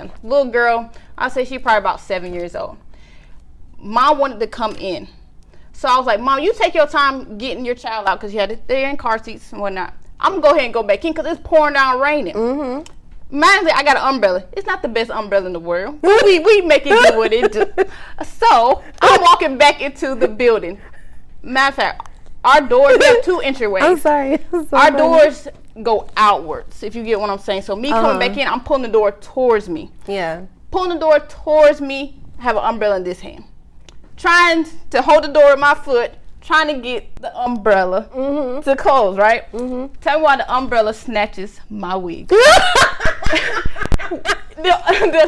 nothing. Little girl, I say she probably about 7 years old. Mom wanted to come in. So I was like, Mom, you take your time getting your child out because they're in car seats and whatnot. I'm going to go ahead and go back in because it's pouring down raining. Mm-hmm. Mind you, I got an umbrella. It's not the best umbrella in the world. We make it do what it do. So I'm walking back into the building. Matter of fact, our doors, we have 2 entryways. I'm sorry. Our doors go outwards, if you get what I'm saying. So me coming back in, I'm pulling the door towards me. Yeah. Pulling the door towards me, have an umbrella in this hand. Trying to hold the door with my foot, trying to get the umbrella to close, right? Mm-hmm. Tell me why the umbrella snatches my wig. the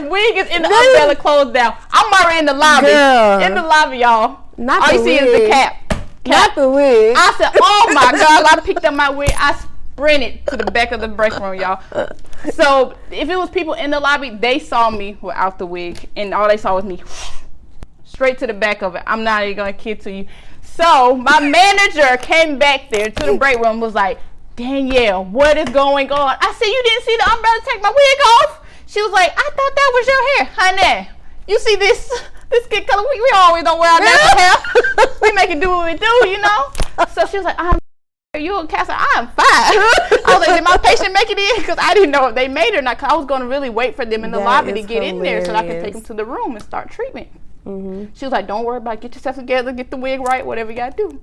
wig is in the umbrella closed down. I'm already in the lobby. Girl. In the lobby, y'all. Not all the you see wig. is the cap. Not the wig. I said, oh my God. I picked up my wig. I sprinted to the back of the break room, y'all. So if it was people in the lobby, they saw me without the wig. And all they saw was me. Straight to the back of it. I'm not even going to kid to you. So my manager came back there to the break room, was like, Danielle, what is going on? I said, you didn't see the umbrella take my wig off? She was like, I thought that was your hair. Honey, you see this skin color? We always don't wear our natural hair. We make it do what we do, you know? So she was like, are you okay? I said, I'm fine. I was like, did my patient make it in? Because I didn't know if they made it or not. Because I was going to really wait for them in the lobby to get in there so I could take them to the room and start treatment. Mm-hmm. She was like, don't worry about it. Get yourself together, get the wig right, whatever you got to do.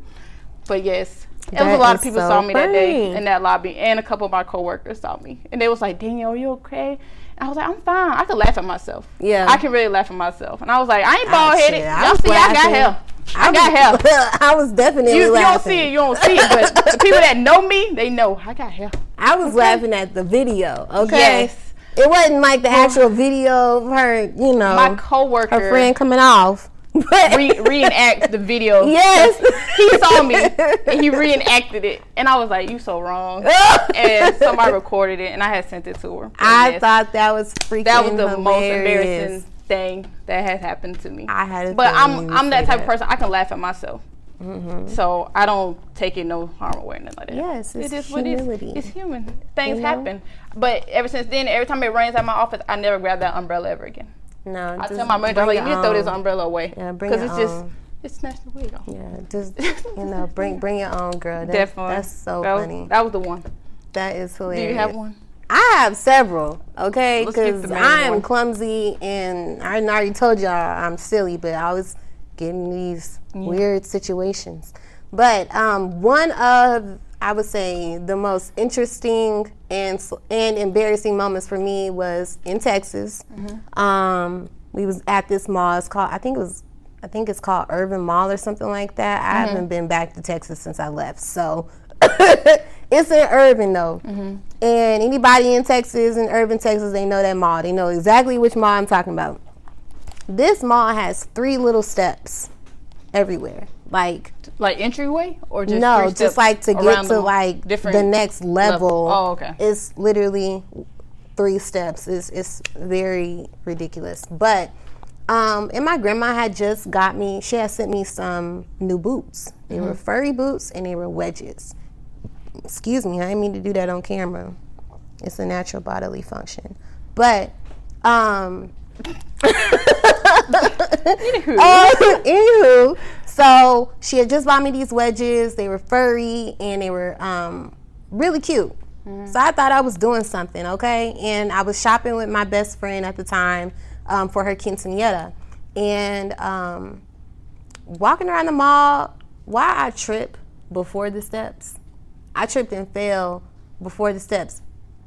But yes, it was a lot of people saw me that day in that lobby, and a couple of my coworkers saw me. And they was like, Danielle, are you okay? And I was like, I'm fine. I could laugh at myself. Yeah. I can really laugh at myself. And I was like, I ain't bald-headed. Y'all see, I got hair. I got hair. I was definitely laughing. You don't see it, but the people that know me, they know I got hair. I was laughing at the video, okay? Yes. It wasn't like the actual video of her, you know. My coworker. Her friend coming off. Reenact the video. Yes. He saw me and he reenacted it. And I was like, you so wrong. And somebody recorded it and I had sent it to her. I thought that was freaking That was the hilarious. most embarrassing thing that has happened to me. I had a But I'm that type of person. I can laugh at myself. Mm-hmm. So I don't take it no harm or nothing like that. Yes, it's it is humility. what it is. It's human. Things happen. But ever since then, every time it rains at my office, I never grab that umbrella ever again. No, I tell my manager, like, you need to throw this umbrella away. Yeah, bring it on. It snatched the wig off. Yeah, just, bring your own, girl. Definitely. That's so funny. That was the one. That is hilarious. Do you have one? I have several, okay? Because I am one. clumsy, and I already told y'all I'm silly, but I was getting these weird situations. But one of, I would say, the most interesting and embarrassing moments for me was in Texas. Mm-hmm. We was at this mall. It's called, I think it's called Urban Mall or something like that. I haven't been back to Texas since I left, so it's in Urban though. Mm-hmm. And anybody in Texas, in Urban Texas, they know that mall. They know exactly which mall I'm talking about. This mall has 3 little steps everywhere. Like entryway or just no, just like to get to like the next level. Oh, okay. It's literally 3 steps. It's very ridiculous. But and my grandma had just got me. She had sent me some new boots. They were furry boots and they were wedges. Excuse me, I didn't mean to do that on camera. It's a natural bodily function. But anywho, so she had just bought me these wedges. They were furry and they were really cute. So I thought I was doing something, okay? And I was shopping with my best friend at the time for her quinceañera. And walking around the mall, why I trip before the steps? I tripped and fell before the steps.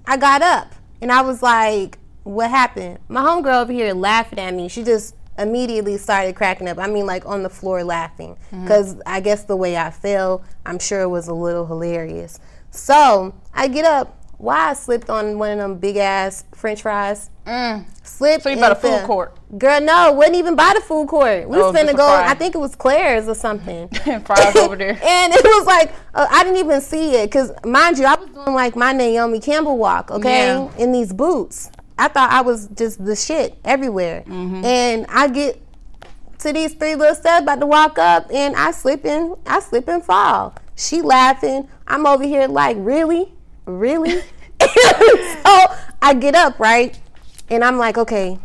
I got up and I was like, what happened? My homegirl over here laughing at me. She just immediately started cracking up. I mean, like on the floor laughing. Because I guess the way I fell, I'm sure it was a little hilarious. So I get up. Why I slipped on one of them big ass French fries. Slipped. So you bought a food court? Girl, no, wasn't even by the food court. We was finna go. I think it was Claire's or something. Fries over there. And it was like I didn't even see it because, mind you, I was doing like my Naomi Campbell walk, okay, in these boots. I thought I was just the shit everywhere, and I get to these 3 little steps about to walk up, and I slip and fall. She laughing. I'm over here like, really? So I get up, right? And I'm like, okay,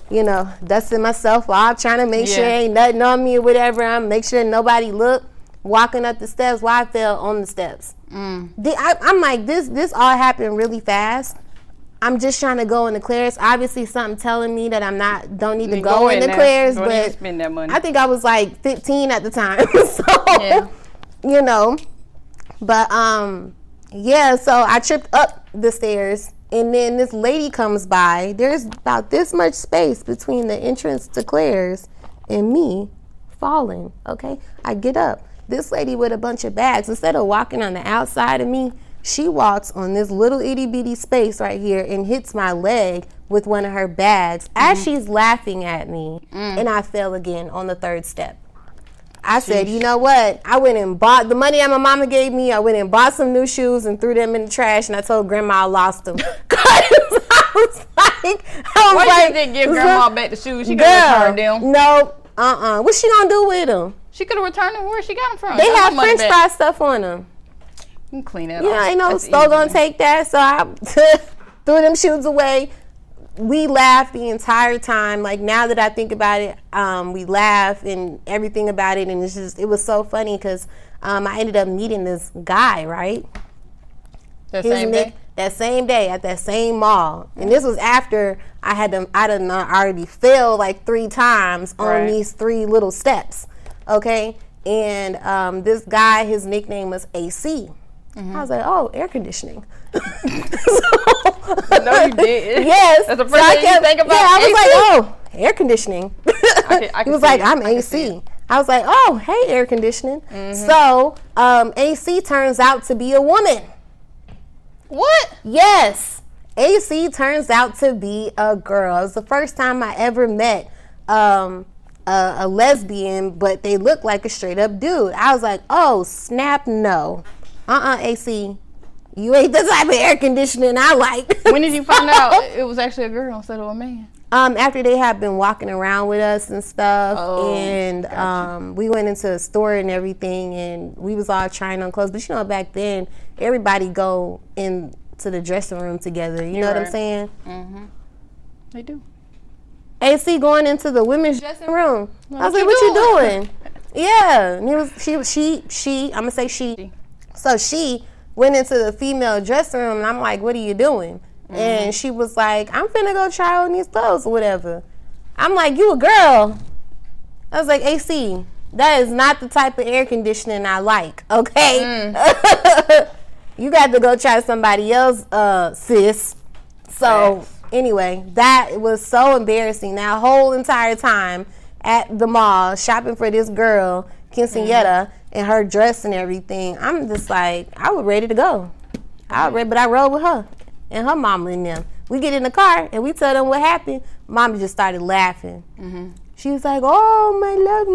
you know, dusting myself while I'm trying to make sure ain't nothing on me or whatever. I'm make sure nobody look. Walking up the steps while I fell on the steps. I'm like, this all happened really fast. I'm just trying to go in the Claire's. Obviously, something telling me that don't need to go in the Claire's, but spend that money. I think I was like 15 at the time. So, you know, but so I tripped up the stairs, and then this lady comes by. There's about this much space between the entrance to Claire's and me falling. Okay, I get up. This lady with a bunch of bags, instead of walking on the outside of me, she walks on this little itty bitty space right here and hits my leg with one of her bags as she's laughing at me, and I fell again on the third step. I said, you know what? I went and bought the money that my mama gave me. I went and bought some new shoes and threw them in the trash, and I told grandma I lost them. Why you didn't give grandma back the shoes? She could have returned them. No, What's she gonna do with them? She could have returned them where she got them from. They have French fry stuff on them. You can clean that off. Yeah, ain't no store gonna take that. So I threw them shoes away. We laughed the entire time. Like, now that I think about it, we laugh and everything about it, and it was so funny because I ended up meeting this guy, right? That same day? That same day at that same mall. And this was after I done already fell like 3 times on these 3 little steps. Okay? And this guy, his nickname was AC. Mm-hmm. I was like, oh, air conditioning. No, you didn't. Yes. That's the first thing you think about. Yeah, I was AC? like, oh, air conditioning. I he was like, I'm AC. I was like, oh, hey, air conditioning. Mm-hmm. So AC turns out to be a woman. What? Yes. AC turns out to be a girl. It was the first time I ever met a lesbian, but they looked like a straight up dude. I was like, oh, snap, no. AC. You ain't the type of air conditioning I like. When did you find out it was actually a girl instead of a man? After they had been walking around with us and stuff, and gotcha. We went into a store and everything, and we was all trying on clothes. But you know, back then, everybody go into the dressing room together. You know what I'm saying? Mm-hmm. They do. AC going into the women's dressing room. I was like, what you doing? Yeah, and it was she. I'm gonna say she. So she went into the female dressing room, and I'm like, what are you doing? Mm-hmm. And she was like, I'm finna go try on these clothes or whatever. I'm like, you a girl? I was like, AC, that is not the type of air conditioning I like, okay? You got to go try somebody else, sis. So anyway, that was so embarrassing. That whole entire time at the mall shopping for this girl, Quinceañera, and her dress and everything, I'm just like, I was ready to go. But I rode with her and her mama and them. We get in the car and we tell them what happened. Mama just started laughing. Mm-hmm. She was like, oh, my love,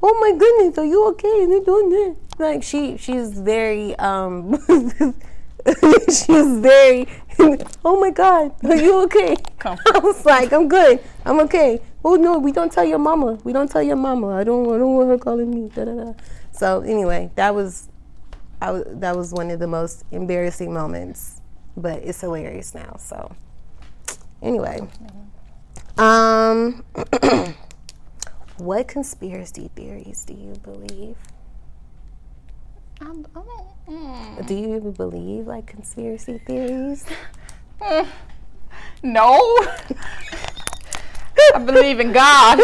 oh my goodness, are you okay? They're doing this. Like, she's very, she's very, oh my God, are you okay? I was like, I'm good, I'm okay. Oh no, we don't tell your mama. I don't want her calling me. Da, da, da. So anyway, that was one of the most embarrassing moments, but it's hilarious now. So anyway, what conspiracy theories do you believe? Do you even believe like conspiracy theories? No. I believe in God.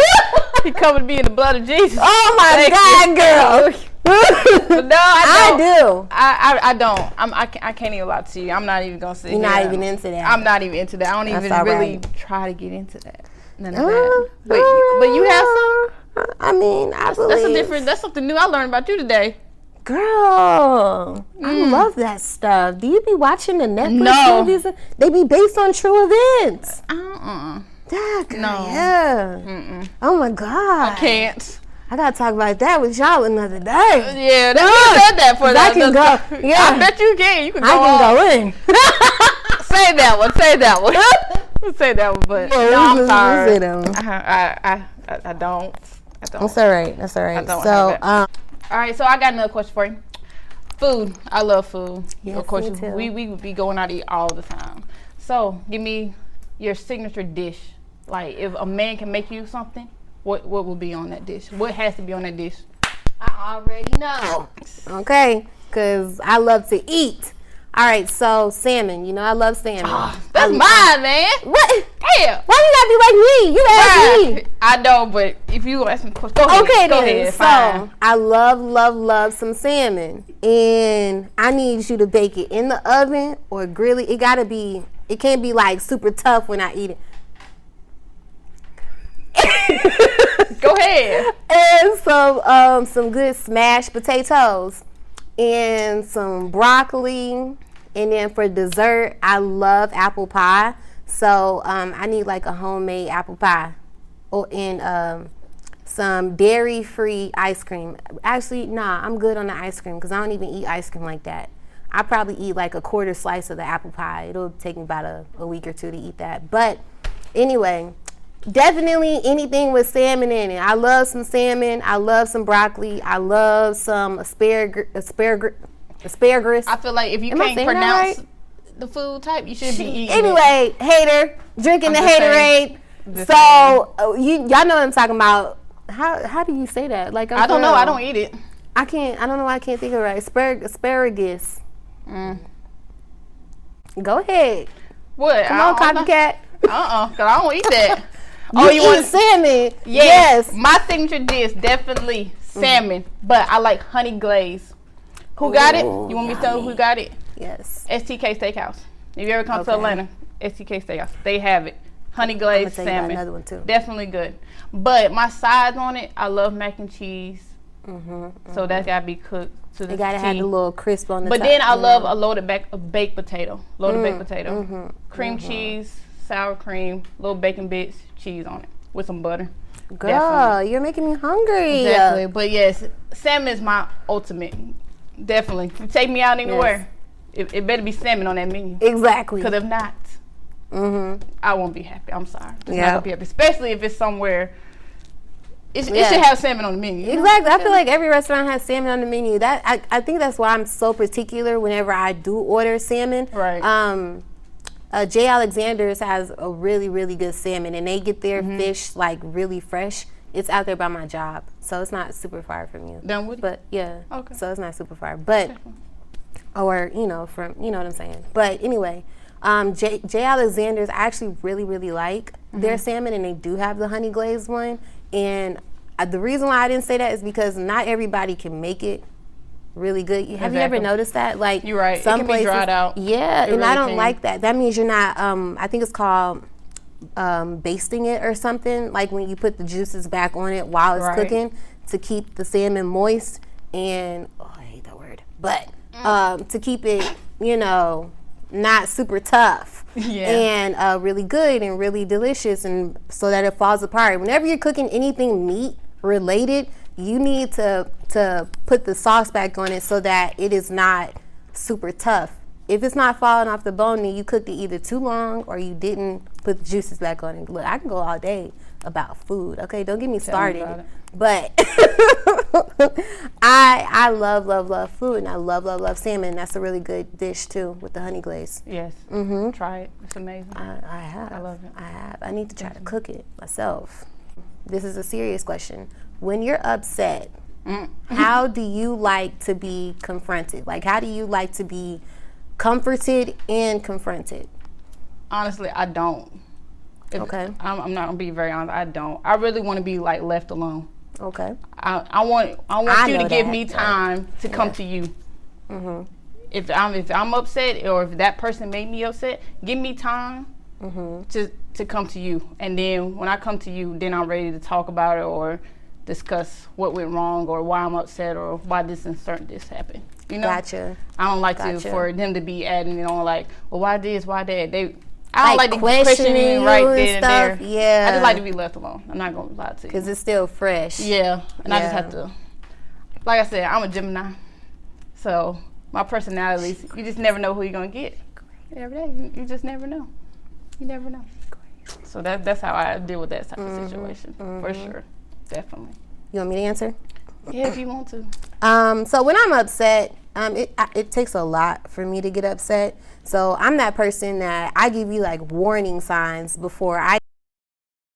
He covered me in the blood of Jesus. Oh my God, girl. But no, I do. I don't. I can't even lie to you. I'm not even gonna say. You're not even into that. I'm not even into that. I don't That's even really right. try to get into that. None of that. But you have some. I mean, I believe That's something new I learned about you today. Girl, I love that stuff. Do you be watching the Netflix movies? They be based on true events. That girl, no. Yeah. Oh my God. I can't. I gotta talk about that with y'all another day. Yeah, you said that for that. I can go. Yeah. I bet you can. You can go. I can go in. Say that one. Say that one. But no, I'm sorry. I don't. That's all right. I don't. So, all right. So I got another question for you. Food. I love food. Yes, of course, me too. we would be going out to eat all the time. So, give me your signature dish. Like, if a man can make you something, what will be on that dish? What has to be on that dish? I already know. Okay, because I love to eat. All right, so salmon. You know I love salmon. That's mine, man. What? Damn. Why you gotta be like me? You asked me. I know, but if you ask me, go ahead. Okay, go then. ahead. So Fine. I love some salmon, and I need you to bake it in the oven or grill it. It gotta be. It can't be like super tough when I eat it. Go ahead. And some good smashed potatoes and some broccoli. And then for dessert, I love apple pie. So I need like a homemade apple pie. And some dairy-free ice cream. Actually, nah, I'm good on the ice cream because I don't even eat ice cream like that. I probably eat like a quarter slice of the apple pie. It'll take me about a week or two to eat that. But anyway, definitely anything with salmon in it. I love some salmon. I love some broccoli. I love some asparagus. I feel like if you can't pronounce the food type, you should be eating anyway, it. Hater, drinking the haterade. So y'all know what I'm talking about. How do you say that? Like I don't know. I don't eat it. I don't know why I can't think of it right. Asparagus. Go ahead. What? Come on, copycat. Cause I don't eat that. You want salmon? Yes. My signature dish definitely salmon, but I like honey glaze. Who got it? You want me to tell who got it? Yes. STK Steakhouse. If you ever come to Atlanta, STK Steakhouse, they have it. Honey glazed salmon. Another one too. Definitely good. But my sides on it, I love mac and cheese. So that's gotta be cooked to the It gotta have the little crisp on the top. But then I love a baked potato. Baked potato. Cream cheese, sour cream, little bacon bits, cheese on it with some butter. Girl, Definitely. You're making me hungry. Exactly. But yes, salmon is my ultimate. Definitely. If you take me out anywhere, it better be salmon on that menu. Exactly. Because if not, I won't be happy. I'm sorry. Not gonna be happy. Especially if it's somewhere. It should have salmon on the menu. Exactly. I feel like every restaurant has salmon on the menu. That I think that's why I'm so particular whenever I do order salmon. Right. J. Alexander's has a really, really good salmon, and they get their fish like really fresh. It's out there by my job, so it's not super far from you. Dunwoody? But yeah. Okay. So it's not super far, but or from what I'm saying. But anyway, J. Alexander's I actually really, really like their salmon, and they do have the honey glazed one. And the reason why I didn't say that is because not everybody can make it really good. Have you ever noticed that? Like, you're right. Some it can places, be dried out. Yeah, and really I don't like that. That means you're not. I think it's called basting it or something. Like when you put the juices back on it while it's cooking to keep the salmon moist. And I hate that word, but to keep it, not super tough. And really good and really delicious, and so that it falls apart. Whenever you're cooking anything meat related, you need to put the sauce back on it so that it is not super tough. If it's not falling off the bone, then you cooked it either too long or you didn't put the juices back on it. Look, I can go all day about food. Okay, don't get me started. But I love food, and I love salmon. That's a really good dish too with the honey glaze. Yes. Try it. It's amazing. I have. I love it. I have. I need to try to cook it myself. This is a serious question. When you're upset, how do you like to be confronted? Like, how do you like to be comforted and confronted? Honestly, I don't. Okay. I'm not gonna be very honest. I don't. I really want to be like left alone. Okay. I want you to give me time to come to you. If I'm upset, or if that person made me upset, give me time to come to you. And then when I come to you, then I'm ready to talk about it or discuss what went wrong or why I'm upset or why this happened. Gotcha. I don't like for them to be adding it on like, well, why this, why that. I don't like to question it right there and there. Yeah. I just like to be left alone. I'm not going to lie to you. Because it's still fresh. Yeah. And I just have to, like I said, I'm a Gemini. So my personality, you just never know who you're going to get every day. You just never know. You never know. So that's how I deal with that type of situation. For sure. Definitely. You want me to answer? Yeah, if you want to. So when I'm upset, It takes a lot for me to get upset. So I'm that person that I give you like warning signs before I